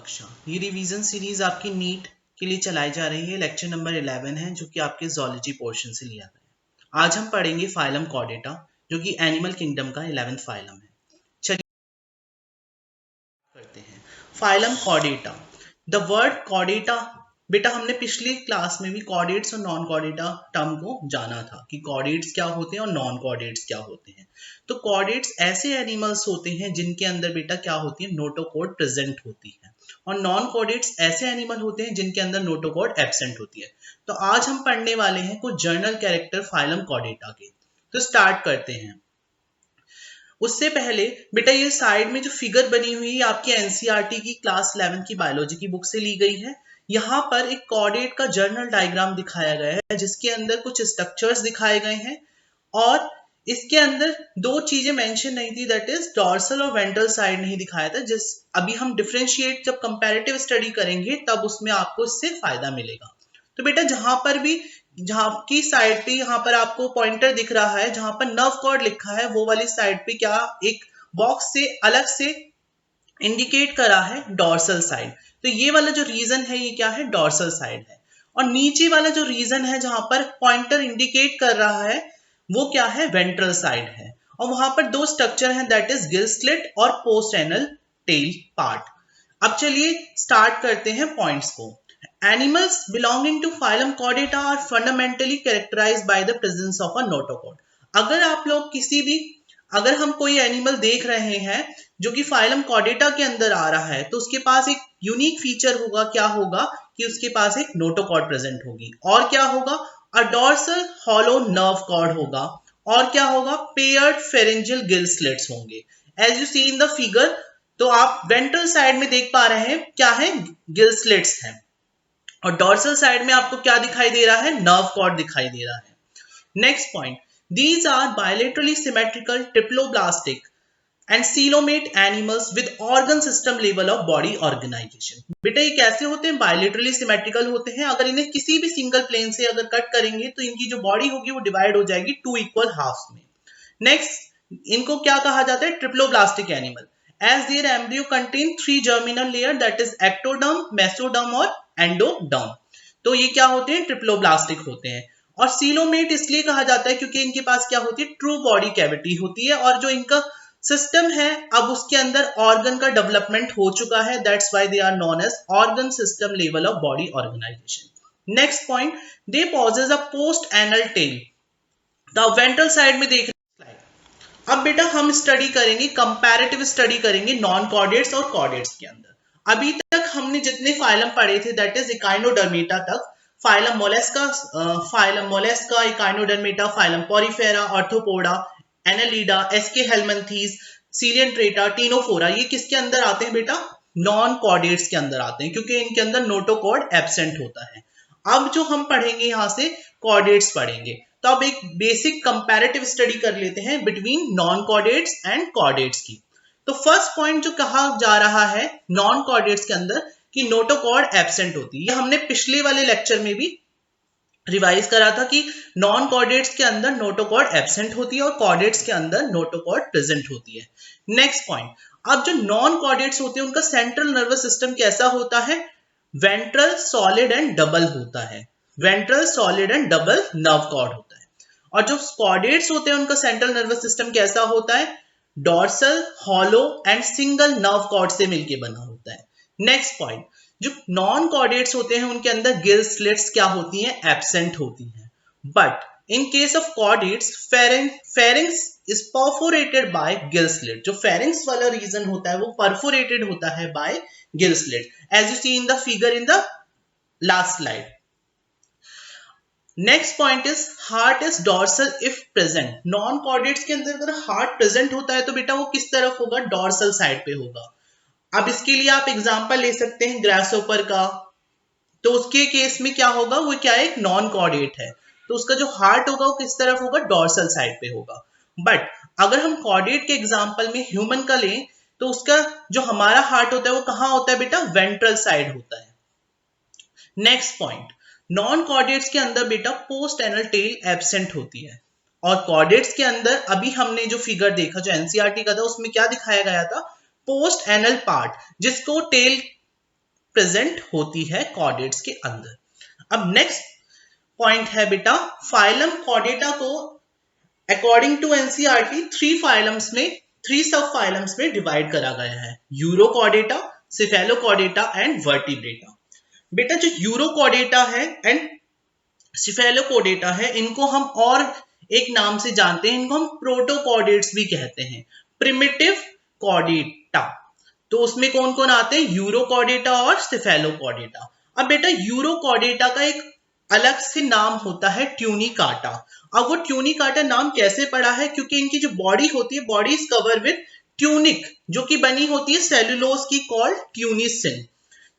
कक्षा। ये revision series आपकी नीट के लिए चलाई जा रही है। लेक्चर नंबर 11 है जो कि आपके ज़ूलॉजी पोर्शन से लिया गया है। आज हम पढ़ेंगे फाइलम कॉर्डेटा जो कि एनिमल किंगडम का 11th फाइलम है। चलिए करते हैं। Phylum Chordata. The word Chordata, बेटा हमने पिछली क्लास में भी कॉर्डेट्स और नॉन कॉर्डेटा टर्म को जाना था कि कॉर्डेट्स क्या होते हैं और नॉन कॉर्डेट्स क्या होते हैं। तो कॉर्डेट्स ऐसे एनिमल्स होते हैं जिनके अंदर बेटा क्या होती है, नोटोकॉर्ड प्रेजेंट होती है, और नॉन कॉर्डेट्स ऐसे एनिमल होते हैं जिनके अंदर नोटोकॉर्ड एब्सेंट होती है। तो आज हम पढ़ने वाले हैं कुछ जर्नल कैरेक्टर फाइलम कॉर्डेटा के। तो स्टार्ट करते हैं। उससे पहले बेटा ये साइड में जो फिगर बनी हुई है आपकी एनसीईआरटी की क्लास 11 की बायोलॉजी की बुक से ली गई है। यहाँ पर एक कॉर्डेट का जर्नल डायग्राम दिखाया गया है जिसके अंदर कुछ स्ट्रक्चर्स दिखाए गए हैं और इसके अंदर दो चीजें मेंशन नहीं थी, दैट इज डॉर्सल और वेंट्रल साइड नहीं दिखाया था। जिस अभी हम डिफरेंशिएट जब कंपैरेटिव स्टडी करेंगे तब उसमें आपको इससे फायदा मिलेगा। तो बेटा जहां पर भी जहां की साइड पे यहाँ पर आपको पॉइंटर दिख रहा है जहां पर नर्व कॉर्ड लिखा है वो वाली साइड पे क्या एक बॉक्स से अलग से इंडिकेट करा है डॉर्सल साइड। तो ये वाला जो रीजन है ये क्या है, डॉर्सल साइड है। और नीचे वाला जो रीजन है जहां पर पॉइंटर इंडिकेट कर रहा है वो क्या है, वेंट्रल साइड है। और वहां पर दो स्ट्रक्चर हैं, दैट इज गिल स्लिट और पोस्ट एनल टेल पार्ट। अब चलिए स्टार्ट करते हैं पॉइंट्स को। Animals belonging to phylum Chordata are fundamentally characterized by the presence of a notochord. अगर आप लोग अगर हम कोई एनिमल देख रहे हैं जो कि फाइलम कॉर्डेटा के अंदर आ रहा है तो उसके पास एक यूनिक फीचर होगा। क्या होगा कि उसके पास एक नोटोकॉर्ड प्रेजेंट होगी, और क्या होगा, a dorsal hollow nerve cord होगा, और क्या होगा, पेयर्ड फेरेंजियल गिल स्लिट्स होंगे। As you see in the figure, तो आप वेंट्रल साइड में देख पा रहे हैं क्या है, गिल स्लिट्स हैं, और डॉर्सल साइड में आपको क्या दिखाई दे रहा है, नर्व कॉर्ड दिखाई दे रहा है। Next point, these are bilaterally symmetrical triploblastic and coelomate animals with organ system level of body organisation. बेटा ये कैसे होते हैं, बायलेटरली सिमेट्रिकल होते हैं। अगर इन्हें किसी भी सिंगल प्लेन से अगर कट करेंगे तो इनकी जो बॉडी होगी वो डिवाइड हो जाएगी टू इक्वल हाफ्स में। नेक्स्ट, इनको क्या कहा जाता है, triploblastic animal, as their embryo contain 3 germinal layer, that is ectoderm, mesoderm और एंडोडर्म। तो ये क्या होते हैं, ट्रिप्लोब्लास्टिक होते हैं। और सीलोमेट इसलिए कहा जाता है क्योंकि इनके पास क्या होती है, ट्रू बॉडी कैविटी होती है, और जो इनका सिस्टम है अब उसके अंदर ऑर्गन का डेवलपमेंट हो चुका है, that's why they are known as organ system level of body organisation. Next point, they possess a post anal tail. The ventral side में देख, अब बेटा हम स्टडी करेंगे, कंपैरेटिव स्टडी करेंगे नॉन कॉर्डेट्स और कॉर्डेट्स के अंदर। अभी तक हमने जितने फाइलम पढ़े थे दैट इज इकाइनोडर्मेटा तक, phylum mollusca, echinodermata, phylum porifera, arthropoda, annelida, aschelminthes, coelenterata, ctenophora, ये किसके अंदर आते हैं बेटा, नॉन कॉर्डेट्स के अंदर आते हैं क्योंकि इनके अंदर नोटोकॉर्ड एब्सेंट होता है। अब जो हम पढ़ेंगे यहां से कॉर्डेट्स पढ़ेंगे। तो अब एक बेसिक कंपैरेटिव स्टडी कर लेते हैं between non chordates and chordates की। तो फर्स्ट पॉइंट जो कहा जा रहा है नॉन कॉर्डेट्स के अंदर कि नोटोकॉर्ड एब्सेंट होती है, ये हमने पिछले वाले लेक्चर में भी रिवाइज करा था कि नॉन कॉर्डेट्स के अंदर नोटोकॉर्ड एब्सेंट होती है और कॉर्डेट्स के अंदर नोटोकॉर्ड प्रेजेंट होती है। नेक्स्ट पॉइंट, अब जो नॉन कॉर्डेट्स होते हैं उनका सेंट्रल नर्वस सिस्टम कैसा होता है, वेंट्रल, सॉलिड एंड डबल होता है। Ventral, solid and double nerve cord होता है। और जो कॉर्डेट्स होते हैं उनका सेंट्रल नर्वस सिस्टम कैसा होता है, dorsal, hollow and single nerve cord से मिलकर बना होता है। नेक्स्ट पॉइंट, जो नॉन कॉर्डेट्स होते हैं उनके अंदर गिल स्लिट्स क्या होती हैं, एब्सेंट होती हैं। But in case of chordates pharynx is perforated by gill slit. जो फेरिंग्स वाला रीजन होता है वो परफोरेटेड होता है by gill slit, as you see in the figure in the last slide. Next point is heart is dorsal if present. Non chordates के अंदर अगर हार्ट प्रेजेंट होता है तो बेटा वो किस तरफ होगा, डॉर्सल साइड पे होगा। अब इसके लिए आप एग्जांपल ले सकते हैं ग्रासहोपर का, तो उसके केस में क्या होगा, वो क्या है, एक नॉन कॉर्डेट है, तो उसका जो हार्ट होगा वो किस तरफ होगा, डॉर्सल साइड पे होगा। बट अगर हम कॉर्डेट के एग्जांपल में ह्यूमन का लें तो उसका जो हमारा हार्ट होता है वो कहां होता है बेटा, वेंट्रल साइड होता है। नेक्स्ट पॉइंट, नॉन कॉर्डेट्स के अंदर बेटा पोस्ट एनल टेल एब्सेंट होती है, और कॉर्डेट्स के अंदर अभी हमने जो फिगर देखा जो एनसीईआरटी का था उसमें क्या दिखाया गया था, पोस्ट एनल पार्ट, जिसको टेल प्रेजेंट होती है कॉर्डेट्स के अंदर। अब नेक्स्ट पॉइंट है बेटा, फाइलम कॉर्डेटा को अकॉर्डिंग टू एनसीईआरटी थ्री सब फाइलम्स में डिवाइड करा गया है, यूरोकॉर्डेटा, सिफेलोकॉर्डेटा एंड वर्टिब्रेटा। बेटा जो यूरोकॉर्डेटा है एंड सिफेलोकॉर्डेटा है, इनको हम और एक नाम से जानते हैं, इनको हम प्रोटोकॉर्डेट्स भी कहते हैं, प्रिमिटिव कॉर्डेटा। तो उसमें कौन कौन आते हैं, यूरोकॉर्डेटा और सिफेलोकॉर्डेटा। अब बेटा यूरोकॉर्डेटा का एक अलग से नाम होता है ट्यूनिकाटा। अब वो ट्यूनिकाटा नाम कैसे पड़ा है, क्योंकि इनकी जो बॉडी होती है, body is cover with tunic, जो कि बनी होती है सेलुलोज की, कॉल्ड ट्यूनिसिन।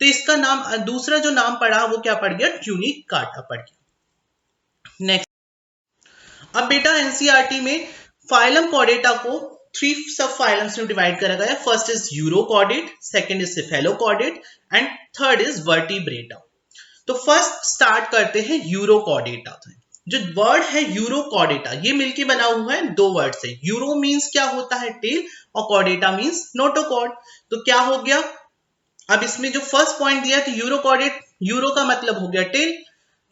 तो इसका नाम, दूसरा जो नाम पड़ा वो क्या पड़ गया, ट्यूनिकाटा पड़ गया। नेक्स्ट, अब बेटा एनसीईआरटी में फाइलम कॉर्डेटा को थ्री सब फाइलम्स में डिवाइड करा गया। First is urochordate, second is cephalochordate and third is vertebrata. तो फर्स्ट स्टार्ट करते हैं यूरोकॉर्डेटा से। जो वर्ड है यूरोकॉर्डेटा, ये मिलके बना हुआ है दो वर्ड से। यूरो मींस क्या होता है, टेल, और कॉर्डेटा मींस नोटोकॉर्ड। तो क्या हो गया, अब इसमें जो फर्स्ट पॉइंट दिया है, यूरोकॉर्डेट, यूरो का मतलब हो गया टेल।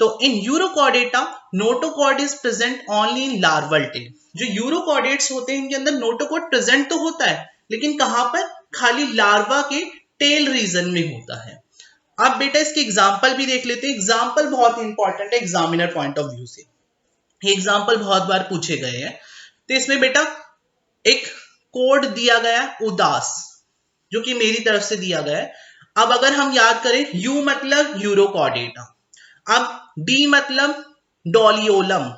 तो in urochordata notochord is present only in larval tail. जो यूरोकॉर्डेट्स होते हैं इनके अंदर नोटोकॉर्ड प्रेजेंट तो होता है, लेकिन कहां पर, खाली लार्वा के टेल रीजन में होता है। अब बेटा इसके एग्जाम्पल भी देख लेते हैं। एग्जाम्पल बहुत इंपॉर्टेंट है एग्जामिनर पॉइंट ऑफ व्यू से, ये एग्जाम्पल बहुत बार पूछे गए हैं। तो इसमें बेटा एक कोड दिया गया उदास, जो कि मेरी तरफ से दिया गया है। अब अगर हम याद करें, यू मतलब यूरोकॉर्डेटा, अब डी मतलब डोलियोलम,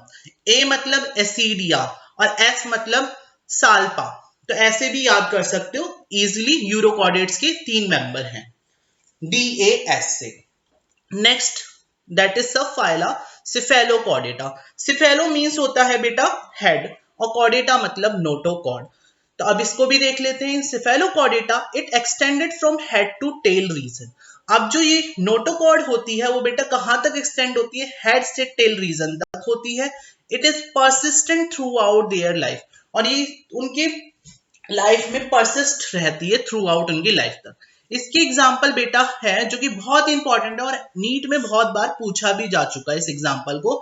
ए मतलब एसिडिया और एस मतलब साल्पा। तो ऐसे भी याद कर सकते हो इजिली, यूरोकॉर्डेट्स के 3 मेंबर हैं DAS से। नेक्स्ट दैट इज सब फाइला सिफेलोकॉर्डेटा। सिफेलो मींस होता है बेटा हेड, और कॉर्डेटा मतलब नोटोकॉर्ड। तो अब इसको भी देख लेते हैं। Cephalochordata it extended from head to tail region. अब जो ये नोटोकॉर्ड होती है वो बेटा कहां तक एक्सटेंड होती है, हेड से टेल रीजन तक होती है। It is persistent through out their life, और ये उनके लाइफ में परसिस्ट रहती है थ्रू आउट उनकी लाइफ तक। इसकी एग्जाम्पल बेटा है जो कि बहुत इंपॉर्टेंट है और नीट में बहुत बार पूछा भी जा चुका है इस एग्जाम्पल को।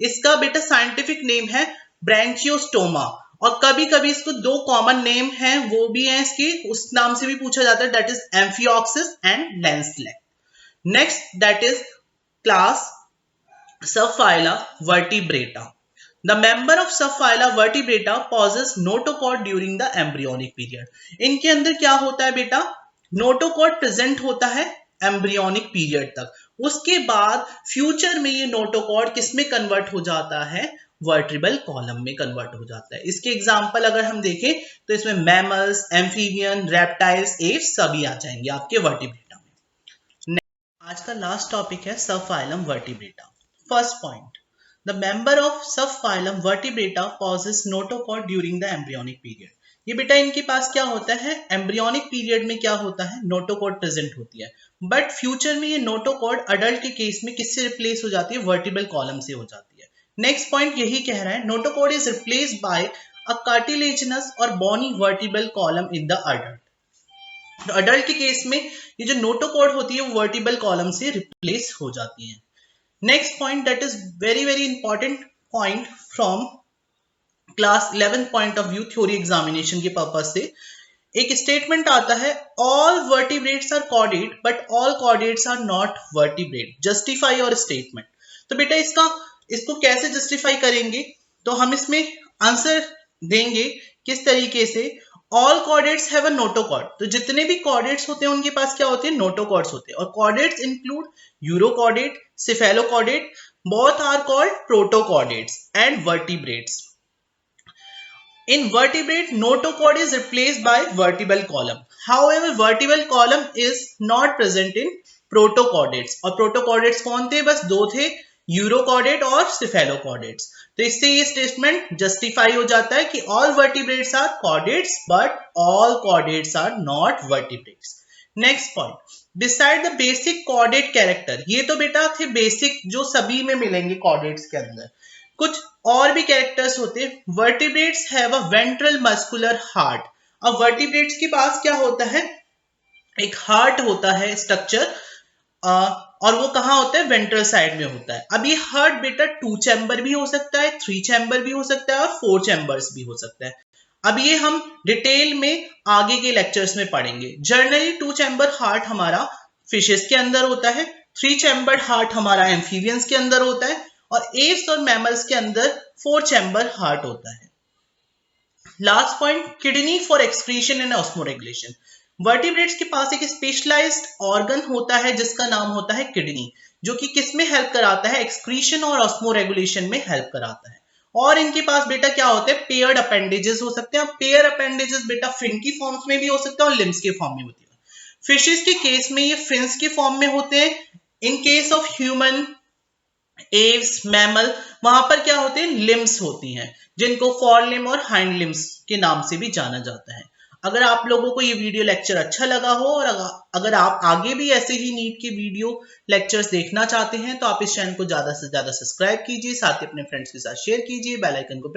इसका बेटा साइंटिफिक नेम है ब्रैंचियोस्टोमा, और कभी कभी इसको 2 कॉमन नेम हैं वो भी हैं इसके, उस नाम से भी पूछा जाता है, that is amphioxus and lancelet. Next that is class subphyla vertebrata. The member of subphyla vertebrata possess notochord during the embryonic period. इनके अंदर क्या होता है बेटा, नोटोकॉर्ड प्रेजेंट होता है एम्ब्रियोनिक पीरियड तक। उसके बाद फ्यूचर में ये नोटोकॉर्ड किस में कन्वर्ट हो जाता है, वर्टिब्रल कॉलम में कन्वर्ट हो जाता है। इसके एग्जांपल अगर हम देखें तो इसमें मैमल्स, एम्फीबियन, रेप्टाइल्स, एप्स सभी आ जाएंगे आपके वर्टिब्रेटा में। आज का लास्ट टॉपिक है subphylum vertebrata. First point, The member of subphylum Vertebrata possess notochord during the embryonic period. ये बेटा इनके पास क्या होता है, एम्ब्रियोनिक पीरियड में क्या होता है, नोटोकॉर्ड प्रेजेंट होती है। बट फ्यूचर में ये नोटोकॉर्ड अडल्ट के केस में किससे रिप्लेस हो जाती है, वर्टिब्रल कॉलम से हो जाती है। नेक्स्ट पॉइंट यही कह रहा है, notochord is replaced by a cartilaginous or bony vertebral column in the adult. तो अडल्ट के केस में ये जो नोटोकॉर्ड होती है वो वर्टिब्रल कॉलम से रिप्लेस हो जाती है। Next point that is very important point from class 11 point of view theory examination के पर्पस से एक स्टेटमेंट आता है, all vertebrates are chordate but all chordates are not vertebrate. Justify your statement. तो बेटा इसको कैसे जस्टिफाई करेंगे, तो हम इसमें आंसर देंगे किस तरीके से, all chordates have a notochord. तो जितने भी कॉर्डेट्स होते हैं उनके पास क्या होते हैं, नोटोकॉर्ड्स होते हैं। और chordates include urochordate, cephalochordate, both are called protochordates and vertebrates. In vertebrate, notochord is replaced by vertebral column. However, vertebral column is not present in protochordates. और protochordates कौन थे, बस 2 थे, यूरोकॉर्डेट और सिफेलोकॉर्डेट्स। तो इससे ये स्टेटमेंट जस्टिफाई हो जाता है कि all vertebrates are chordates but all chordates are not vertebrates. Next point, beside the basic chordate character, ये तो बेटा थे बेसिक जो सभी में मिलेंगे कॉर्डेट्स के अंदर, कुछ और भी कैरेक्टर्स होते हैं। Vertebrates have a ventral muscular heart. अब वर्टिब्रेट्स के पास क्या होता है, एक हार्ट होता है स्ट्रक्चर, और वो कहाँ होता है, वेंट्रल साइड में होता है। अब ये हार्ट बेटा 2 चैम्बर भी हो सकता है, 3 चैम्बर भी हो सकता है और 4 चैम्बर्स भी हो सकता है। अब ये हम डिटेल में आगे के लेक्चर्स में पढ़ेंगे। जनरली 2 चैम्बर हार्ट हमारा फिशेस के अंदर होता है, 3 चैम्बर हार्ट हमारा एम्फीबियंस के अंदर होता है और एव्स और मैमल्स के अंदर 4 चैम्बर हार्ट होता है। Last point, kidney for excretion and osmoregulation. Vertebrates के पास एक स्पेशलाइज्ड ऑर्गन होता है जिसका नाम होता है किडनी, जो कि किस में हेल्प कराता है, एक्सक्रीशन और ऑस्मोरेगुलेशन में हेल्प कराता है। और इनके पास बेटा क्या होते हैं, पेयर्ड अपेंडेजेस हो सकते हैं। पेयर अपेंडेजेस बेटा फिन की फॉर्म्स में भी हो सकते हैं और लिम्स के फॉर्म में होती है। फिशेस के केस में ये फिन्स के फॉर्म में होते हैं। इन case of human, Aves, mammal, वहां पर क्या होते हैं, लिम्स होती हैं, जिनको फॉर लिम और हाइंड लिम्स के नाम से भी जाना जाता है। अगर आप लोगों को ये वीडियो लेक्चर अच्छा लगा हो और अगर आप आगे भी ऐसे ही नीट के वीडियो लेक्चर्स देखना चाहते हैं तो आप इस चैनल को ज्यादा से ज्यादा सब्सक्राइब कीजिए, साथ ही अपने फ्रेंड्स के साथ शेयर कीजिए, बेल आइकन को